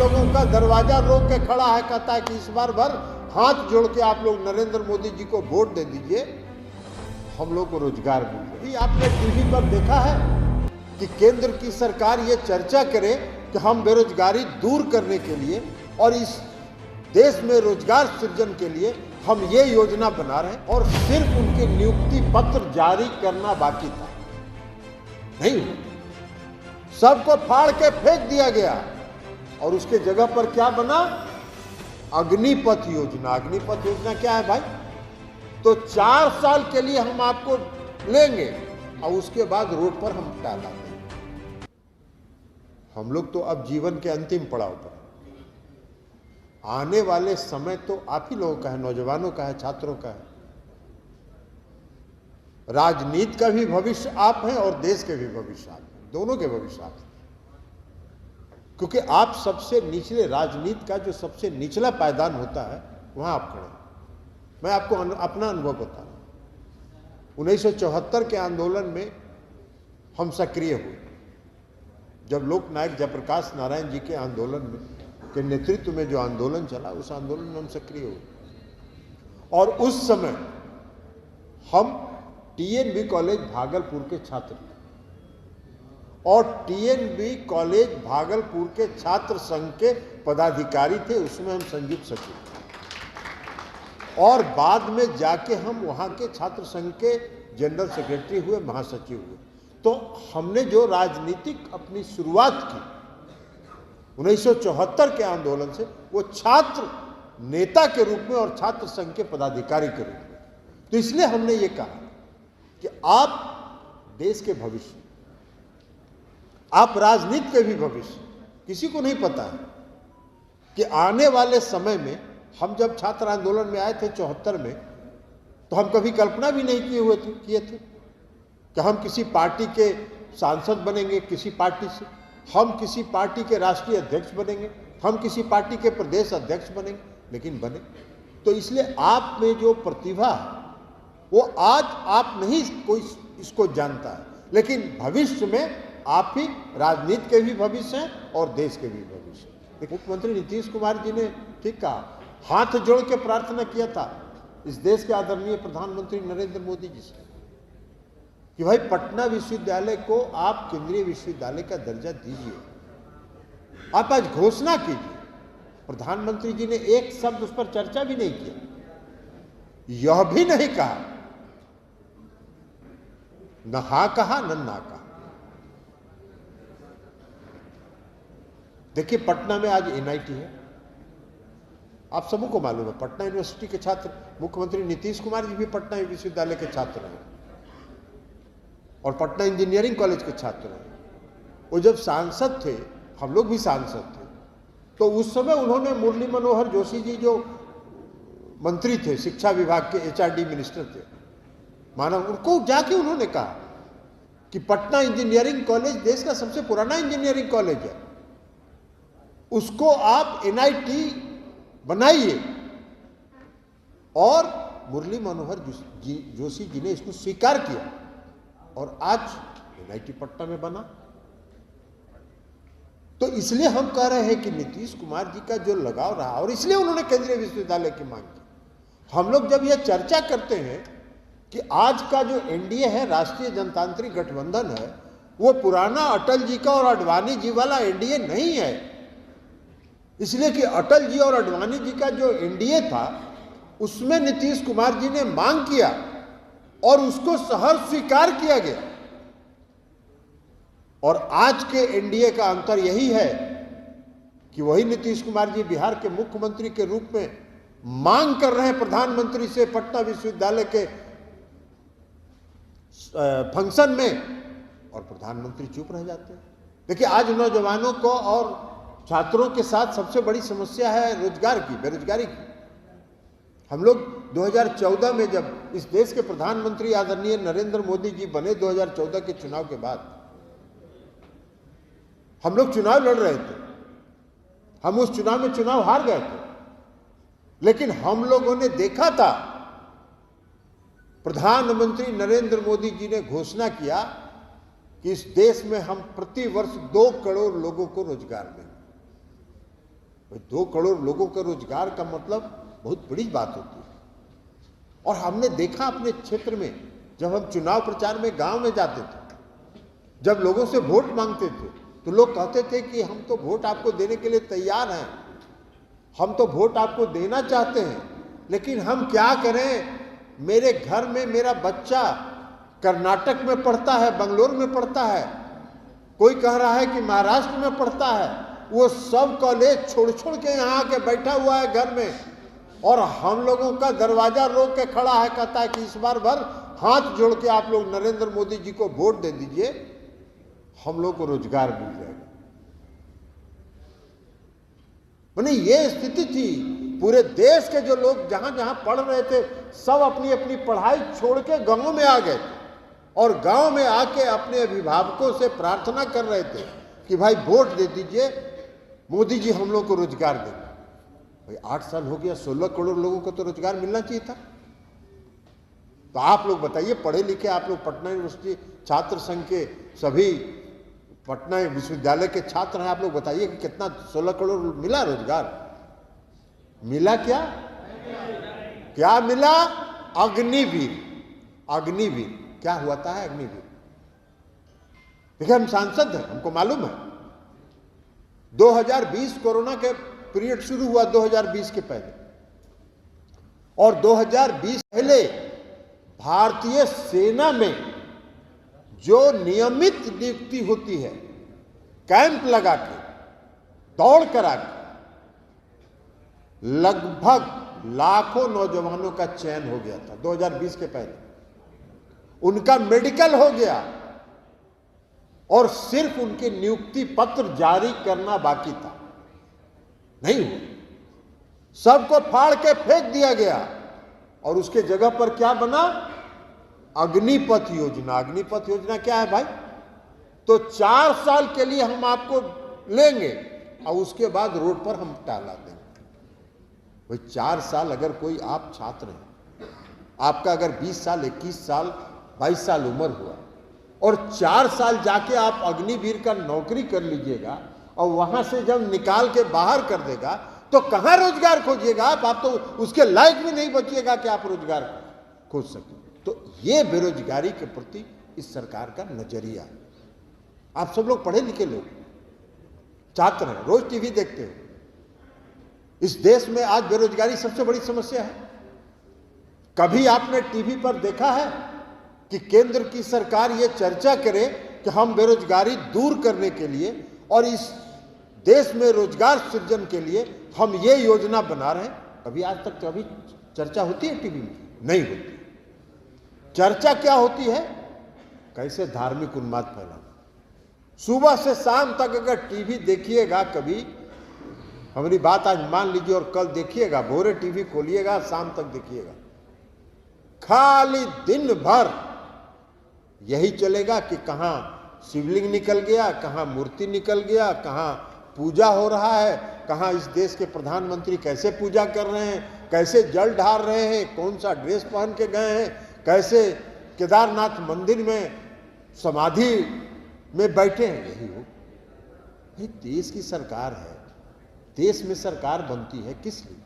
लोगों का दरवाजा रोक के खड़ा है, कहता है कि इस बार भर हाथ जोड़ के आप लोग नरेंद्र मोदी जी को वोट दे दीजिए, हम लोग को रोजगार मिले। आपने टीवी पर देखा है कि केंद्र की सरकार ये चर्चा करे कि हम बेरोजगारी दूर करने के लिए और इस देश में रोजगार सृजन के लिए हम ये योजना बना रहे हैं, और सिर्फ उनके नियुक्ति पत्र जारी करना बाकी था। नहीं, सबको फाड़ के फेंक दिया गया और उसके जगह पर क्या बना? अग्निपथ योजना। अग्निपथ योजना क्या है भाई? तो 4 साल के लिए हम आपको लेंगे और उसके बाद रोड पर हम डाल देंगे। हम लोग तो अब जीवन के अंतिम पड़ाव पर, आने वाले समय तो आप ही लोगों का है, नौजवानों का है, छात्रों का है। राजनीति का भी भविष्य आप हैं और देश के भी भविष्य आप हैं, दोनों के भविष्य आप हैं, क्योंकि आप सबसे निचले, राजनीति का जो सबसे निचला पायदान होता है वहां आप खड़े हैं। मैं आपको अपना अनुभव बता रहा हूं। 1974 के आंदोलन में हम सक्रिय हुए, जब लोकनायक जयप्रकाश नारायण जी के आंदोलन में के नेतृत्व में जो आंदोलन चला, उस आंदोलन में हम सक्रिय हुए। और उस समय हम टीएनबी कॉलेज भागलपुर के छात्र थे, और टीएनबी कॉलेज भागलपुर के छात्र संघ के पदाधिकारी थे, उसमें हम संयुक्त सचिव थे। और बाद में जाके हम वहां के छात्र संघ के जनरल सेक्रेटरी हुए, महासचिव हुए। तो हमने जो राजनीतिक अपनी शुरुआत की 1974 के आंदोलन से, वो छात्र नेता के रूप में और छात्र संघ के पदाधिकारी के रूप में। तो इसलिए हमने ये कहा कि आप देश के भविष्य, आप राजनीति के भी भविष्य। किसी को नहीं पता है कि आने वाले समय में, हम जब छात्र आंदोलन में आए थे 74 में, तो हम कभी कल्पना भी नहीं किए थे कि हम किसी पार्टी के सांसद बनेंगे, किसी पार्टी से हम किसी पार्टी के राष्ट्रीय अध्यक्ष बनेंगे, हम किसी पार्टी के प्रदेश अध्यक्ष बनेंगे, लेकिन बने। तो इसलिए आप में जो प्रतिभा है वो आज आप नहीं कोई इसको जानता है, लेकिन भविष्य में आप ही राजनीति के भी भविष्य हैं और देश के भी भविष्य। मुख्यमंत्री नीतीश कुमार जी ने ठीक कहा, हाथ जोड़ के प्रार्थना किया था इस देश के आदरणीय प्रधानमंत्री नरेंद्र मोदी जी से कि भाई पटना विश्वविद्यालय को आप केंद्रीय विश्वविद्यालय का दर्जा दीजिए। आप आज घोषणा कीजिए। प्रधानमंत्री जी ने एक शब्द उस पर चर्चा भी नहीं किया, यह भी नहीं कहा, न हा कहा न ना कहा। देखिए, पटना में आज एनआईटी है, आप सबको मालूम है। पटना यूनिवर्सिटी के छात्र, मुख्यमंत्री नीतीश कुमार जी भी पटना विश्वविद्यालय के छात्र हैं और पटना इंजीनियरिंग कॉलेज के छात्र हैं। वो जब सांसद थे, हम लोग भी सांसद थे, तो उस समय उन्होंने मुरली मनोहर जोशी जी जो मंत्री थे, शिक्षा विभाग के एचआरडी मिनिस्टर थे, मानव, उनको जाके उन्होंने कहा कि पटना इंजीनियरिंग कॉलेज देश का सबसे पुराना इंजीनियरिंग कॉलेज है, उसको आप एनआईटी बनाइए। और मुरली मनोहर जोशी जी ने इसको स्वीकार किया और आज एनआईटी पटना में बना। तो इसलिए हम कह रहे हैं कि नीतीश कुमार जी का जो लगाव रहा, और इसलिए उन्होंने केंद्रीय विश्वविद्यालय की मांग की। हम लोग जब यह चर्चा करते हैं कि आज का जो एनडीए है, राष्ट्रीय जनतांत्रिक गठबंधन है, वो पुराना अटल जी का और आडवाणी जी वाला एनडीए नहीं है। इसलिए कि अटल जी और आडवाणी जी का जो एनडीए था, उसमें नीतीश कुमार जी ने मांग किया और उसको सहर्ष स्वीकार किया गया। और आज के एनडीए का अंतर यही है कि वही नीतीश कुमार जी बिहार के मुख्यमंत्री के रूप में मांग कर रहे हैं प्रधानमंत्री से पटना विश्वविद्यालय के फंक्शन में, और प्रधानमंत्री चुप रह जाते हैं। देखिए, आज नौजवानों को और छात्रों के साथ सबसे बड़ी समस्या है रोजगार की, बेरोजगारी की। हम लोग 2014 में जब इस देश के प्रधानमंत्री आदरणीय नरेंद्र मोदी जी बने, 2014 के चुनाव के बाद हम लोग चुनाव लड़ रहे थे। हम उस चुनाव में चुनाव हार गए थे, लेकिन हम लोगों ने देखा था प्रधानमंत्री नरेंद्र मोदी जी ने घोषणा किया कि इस देश में हम प्रति वर्ष 2 करोड़ लोगों को रोजगार देंगे। 2 करोड़ लोगों का रोजगार का मतलब बहुत बड़ी बात होती है। और हमने देखा अपने क्षेत्र में, जब हम चुनाव प्रचार में गांव में जाते थे, जब लोगों से वोट मांगते थे, तो लोग कहते थे कि हम तो वोट आपको देने के लिए तैयार हैं, हम तो वोट आपको देना चाहते हैं, लेकिन हम क्या करें, मेरे घर में मेरा बच्चा कर्नाटक में पढ़ता है, बंगलोर में पढ़ता है, कोई कह रहा है कि महाराष्ट्र में पढ़ता है, वो सब कॉलेज छोड़ छोड़ के यहाँ आके बैठा हुआ है घर में, और हम लोगों का दरवाजा रोक के खड़ा है, कहता है कि इस बार भर हाथ जोड़ के आप लोग नरेंद्र मोदी जी को वोट दे दीजिए, हम लोग को रोजगार मिल जाएगा। माने ये स्थिति थी। पूरे देश के जो लोग जहां जहां पढ़ रहे थे, सब अपनी अपनी पढ़ाई छोड़ के गांव में आ गए थे, और गांव में आके अपने अभिभावकों से प्रार्थना कर रहे थे कि भाई वोट दे दीजिए, मोदी जी हम लोग को रोजगार देंगे। भाई 8 साल हो गया, 16 करोड़ लोगों को तो रोजगार मिलना चाहिए था। तो आप लोग बताइए, पढ़े लिखे आप लोग, पटना यूनिवर्सिटी छात्र संघ के सभी पटना विश्वविद्यालय के छात्र हैं, आप लोग बताइए कि कितना 16 करोड़ मिला रोजगार? मिला क्या? क्या मिला? अग्निवीर। अग्निवीर क्या हुआ है? अग्निवीर। देखिए, हम सांसद हैं, हमको मालूम है। 2020 कोरोना के पीरियड शुरू हुआ 2020 के पहले, और 2020 पहले भारतीय सेना में जो नियमित नियुक्ति होती है, कैंप लगा के, दौड़ करा के, लगभग लाखों नौजवानों का चयन हो गया था 2020 के पहले। उनका मेडिकल हो गया, और सिर्फ उनके नियुक्ति पत्र जारी करना बाकी था। नहीं हुआ, सबको फाड़ के फेंक दिया गया, और उसके जगह पर क्या बना? अग्निपथ योजना। अग्निपथ योजना क्या है भाई? तो 4 साल के लिए हम आपको लेंगे, और उसके बाद रोड पर हम टाला देंगे। भाई 4 साल, अगर कोई आप छात्र हैं, आपका अगर 20 साल, 21 साल, 22 साल उम्र हुआ, और 4 साल जाके आप अग्निवीर का नौकरी कर लीजिएगा, और वहां से जब निकाल के बाहर कर देगा, तो कहां रोजगार खोजिएगा आप तो उसके लायक भी नहीं बचिएगा कि आप रोजगार खोज सकें। तो ये बेरोजगारी के प्रति इस सरकार का नजरिया है। आप सब लोग पढ़े लिखे लोग, छात्र हैं, रोज टीवी देखते हो। इस देश में आज बेरोजगारी सबसे बड़ी समस्या है। कभी आपने टीवी पर देखा है कि केंद्र की सरकार ये चर्चा करे कि हम बेरोजगारी दूर करने के लिए और इस देश में रोजगार सृजन के लिए हम ये योजना बना रहे हैं? कभी आज तक कभी चर्चा होती है टीवी में? नहीं होती। चर्चा क्या होती है? कैसे धार्मिक उन्माद फैलाना। सुबह से शाम तक अगर टीवी देखिएगा, कभी हमारी बात आज मान लीजिए और कल देखिएगा, भोरे टीवी खोलिएगा, शाम तक देखिएगा, खाली दिन भर यही चलेगा कि कहां शिवलिंग निकल गया, कहां मूर्ति निकल गया, कहां पूजा हो रहा है, कहां इस देश के प्रधानमंत्री कैसे पूजा कर रहे हैं, कैसे जल ढार रहे हैं, कौन सा ड्रेस पहन के गए हैं, कैसे केदारनाथ मंदिर में समाधि में बैठे हैं। यही हो, ये देश की सरकार है। देश में सरकार बनती है किस लिए?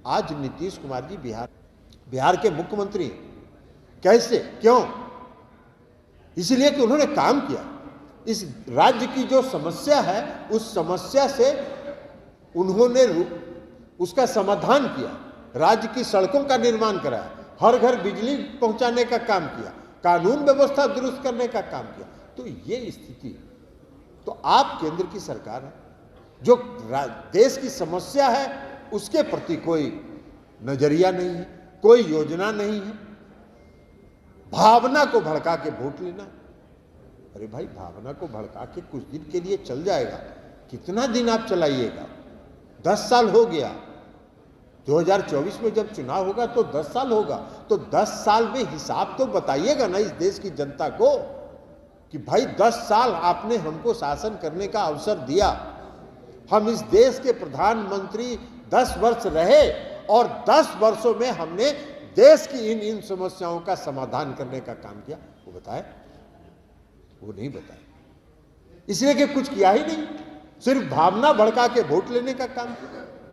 आज नीतीश कुमार जी बिहार के मुख्यमंत्री कैसे, क्यों? इसलिए कि उन्होंने काम किया। इस राज्य की जो समस्या है, उस समस्या से उन्होंने उसका समाधान किया, राज्य की सड़कों का निर्माण कराया, हर घर बिजली पहुंचाने का काम किया, कानून व्यवस्था दुरुस्त करने का काम किया। तो ये स्थिति, तो आप केंद्र की सरकार है, जो देश की समस्या है उसके प्रति कोई नजरिया नहीं है, कोई योजना नहीं है, भावना को भड़का के वोट लेना। अरे भाई, भावना को भड़का के कुछ दिन के लिए चल जाएगा, कितना दिन आप चलाइएगा? 10 साल हो गया, 2024 में जब चुनाव होगा तो 10 साल होगा, तो 10 साल में हिसाब तो बताइएगा ना इस देश की जनता को कि भाई 10 साल आपने हमको शासन करने का अवसर दिया, हम इस देश के प्रधानमंत्री 10 वर्ष रहे, और 10 वर्षों में हमने देश की इन समस्याओं का समाधान करने का काम किया। वो बताए? वो नहीं बताए, इसलिए कि कुछ किया ही नहीं। सिर्फ भावना भड़का के वोट लेने का काम किया।